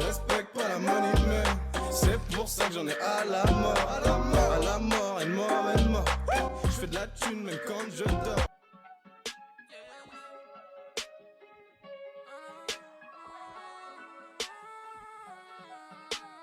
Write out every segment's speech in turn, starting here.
respecte pas la money man. C'est pour ça que j'en ai à la mort, à la mort, à la mort, et mort, et mort. J'fais de la thune même quand je dors.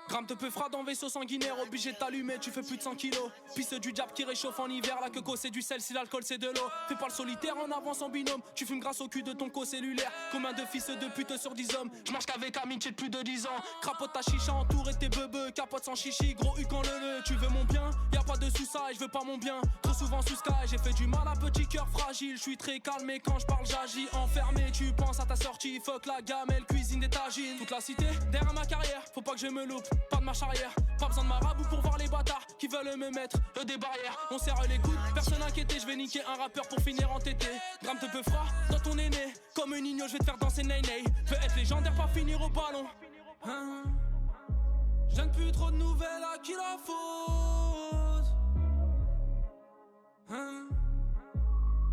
Gramme te peu fera dans vaisseau sanguinaire, obligé de t'allumer, tu fais plus de 100 kilos. Pisse du diable qui réchauffe en hiver, la queue c'est du sel, si l'alcool c'est de l'eau. Fais pas le solitaire en avance en binôme, tu fumes grâce au cul de ton co-cellulaire. Combien de fils de pute sur 10 hommes, j'marche qu'avec amitié de plus de 10 ans. Crapote ta chicha entouré de tes beubeux, capote sans chichi, gros U quand le. Tu veux mon bien, y'a pas de sous-ça et je veux pas mon bien. Trop souvent sous sky, j'ai fait du mal à petit cœur fragile. Je suis très calme et quand je parle j'agis. Enfermé, tu penses à ta sortie, fuck la gamelle, cuisine des tagines. Toute la cité, derrière ma carrière, faut pas que je me loupe, pas de marche arrière. Pas besoin de marabout pour voir les bâtards qui veulent me mettre des barrières. On serre les coudes, personne inquiété, je vais niquer un rappeur pour finir en tété. Gramme te peu froid dans ton aîné, comme un igno, je vais te faire danser nay nay. Veux être légendaire, pas finir au ballon. Hein? Je donne plus trop de nouvelles à qui la faute. Hein?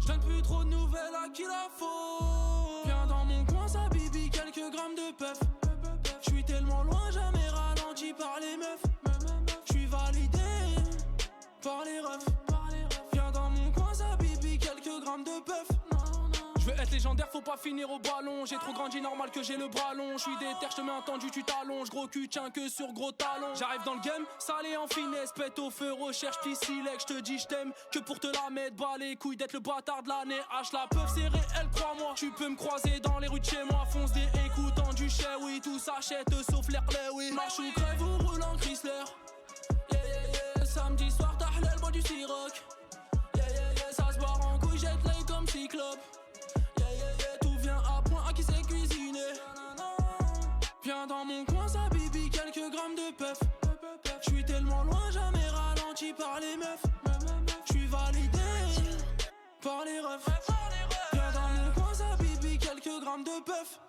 Je donne plus trop de nouvelles à qui la faute. Viens dans mon coin, ça bibi, quelques grammes de puff. J'suis tellement loin, jamais ralenti par les meufs. J'suis validé par les refs. Viens dans mon coin, ça bibi, quelques grammes de puff. Je veux être légendaire, faut pas finir au ballon. J'ai trop grandi, normal que j'ai le bras long. J'suis déter, j'te mets un tendu, tu t'allonges. Gros cul, tiens que sur gros talons. J'arrive dans le game, salé en finesse. Pète au feu, recherche pissilec. J'te dis j't'aime que pour te la mettre. Bas les couilles d'être le bâtard de l'année. H la peuf serrée, elle crois-moi. Tu peux me croiser dans les rues de chez moi. Fonce des écoutants du chais, oui. Tout s'achète sauf l'air clé, oui. Marche ou crève ou roule en Chrysler. Yeah, yeah, yeah. Samedi soir, t'as l'aile, bois du Ciroc. Yeah, yeah, yeah. Ça se barre en couille, jette l'œil comme cyclope. Tout vient à point, à qui sait cuisiner. Viens dans mon coin, ça bibi, quelques grammes de puff. J'suis tellement loin, jamais ralenti par les meufs. J'suis validé par les refs. Viens dans mon coin, ça bibi, quelques grammes de puff.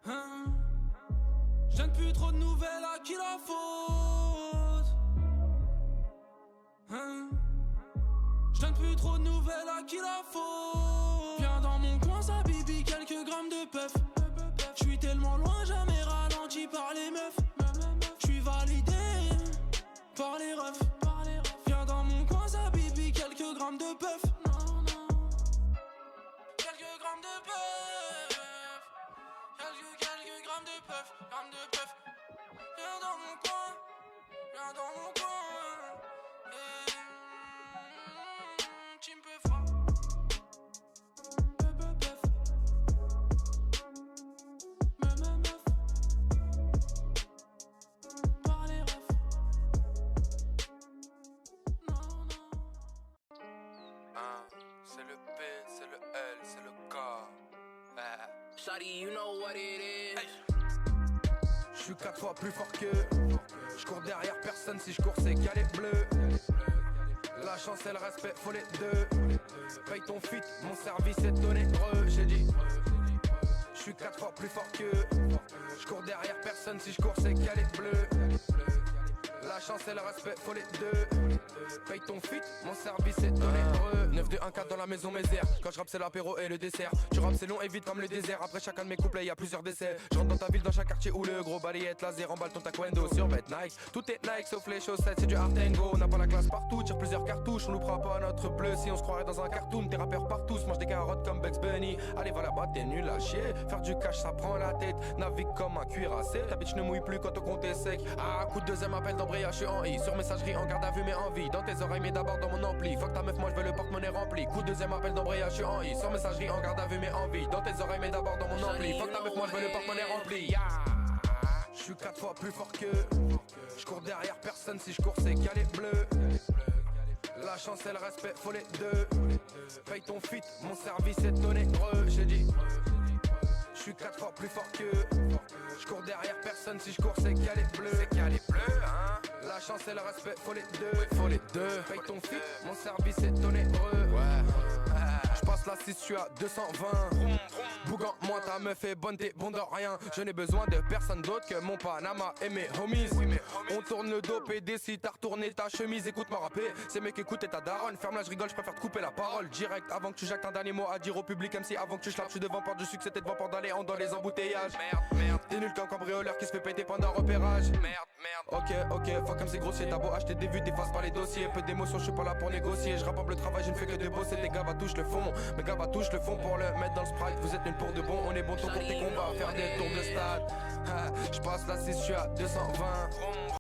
Hein? J'donne plus trop de nouvelles à qui la faute. Hein? J'donne plus trop de nouvelles à qui la faute. Viens dans mon coin, ça bibi, quelques grammes de puff. J'suis tellement loin, jamais ralenti par les meufs. J'suis validé par les refs. Viens dans mon coin, ça bibi, quelques grammes de puff. Quelques grammes de puff. Quelques grammes de puff. Viens dans mon coin, viens dans mon coin. Tu me peux froid. Par les refs. Non, non. C'est le P, c'est le L, c'est le K. Shawty, you know what it is. J'suis 4 fois plus fort qu'eux. J'cours derrière personne, si j'cours c'est qu'elle est bleue. La chance et le respect, faut les deux. Paye ton fit, mon service est onéreux. J'ai dit, j'suis 4 fois plus fort qu'eux. J'cours derrière personne, si j'cours c'est qu'elle est bleue. La chance et le respect, faut les deux. Paye ton fit, mon service est onéreux. 9-2-1-4 dans la maison Mézère. Quand je rappe c'est l'apéro et le dessert. Tu rappes c'est long et vite comme le désert. Après chacun de mes couplets y'a plusieurs décès. Je rentre dans ta ville, dans chaque quartier où le gros balayette laser emballe ton taekwondo sur bête Nike. Tout est Nike sauf les chaussettes, c'est du art and go. On n'a pas la classe partout, tire plusieurs cartouches. On nous prend pas notre bleu si on se croirait dans un cartoon. Tes rappeurs partout se mangent des carottes comme Bugs Bunny. Allez va là-bas, t'es nul à chier. Faire du cash ça prend la tête. Navigue comme un cuirassé. Ta bitch ne mouille plus quand ton compte est sec. Ah, coup de deuxième appel d'embrayage, je suis en I. Sur messagerie en garde à vue mais en vie. Dans tes oreilles mais d'abord dans mon ampli. Fuck ta meuf, moi je veux le porte-monnaie rempli. Coup de deuxième appel d'embrayage, je suis en I. Sur messagerie en garde à vue mais en vie. Dans tes oreilles mais d'abord dans mon ampli. Fuck ta meuf, moi je veux le porte-monnaie rempli. J'suis 4 fois plus fort qu'eux. J'cours derrière personne, si j'cours c'est qu'elle est bleue. La chance et le respect, faut les deux. Paye ton fit, mon service est onéreux. J'ai dit, j'suis 4 fois plus fort qu'eux. J'cours derrière personne, si j'cours c'est qu'elle est bleue. C'est qu'elle est bleue, hein. La chance et le respect, faut les deux. Faut les deux. Paye ton fit, mon service est onéreux. Ouais. J'passe la 6, j'suis à 220. Boug en moins Ta meuf est bonne, t'es bon de rien. Je n'ai besoin de personne d'autre que mon Panama et mes homies. On tourne le dos, PD si t'as retourné ta chemise. Écoute-moi rapper, c'est mec écoute et ta daronne. Ferme là, je rigole, je préfère te couper la parole. Direct avant que tu jactes un dernier mot à dire au public. Même si avant que tu slappes, je suis devant porte du succès, t'es devant porte d'aller en dans les embouteillages. Merde, t'es nul qu'un cambrioleur qui se fait péter pendant un repérage. Ok, fuck comme c'est grossier. T'as beau acheter des vues, t'effaces pas les dossiers. Peu d'émotions, je suis pas là pour négocier. Je rapporte le travail, je ne fais que de bosser. Tes gars va touche le fond, mes gars va touche le fond pour le mettre dans le sprite. Vous êtes nuls pour de bon, on est bon pour tes combats. Faire des tours de stade. Je passe là si je suis à 220.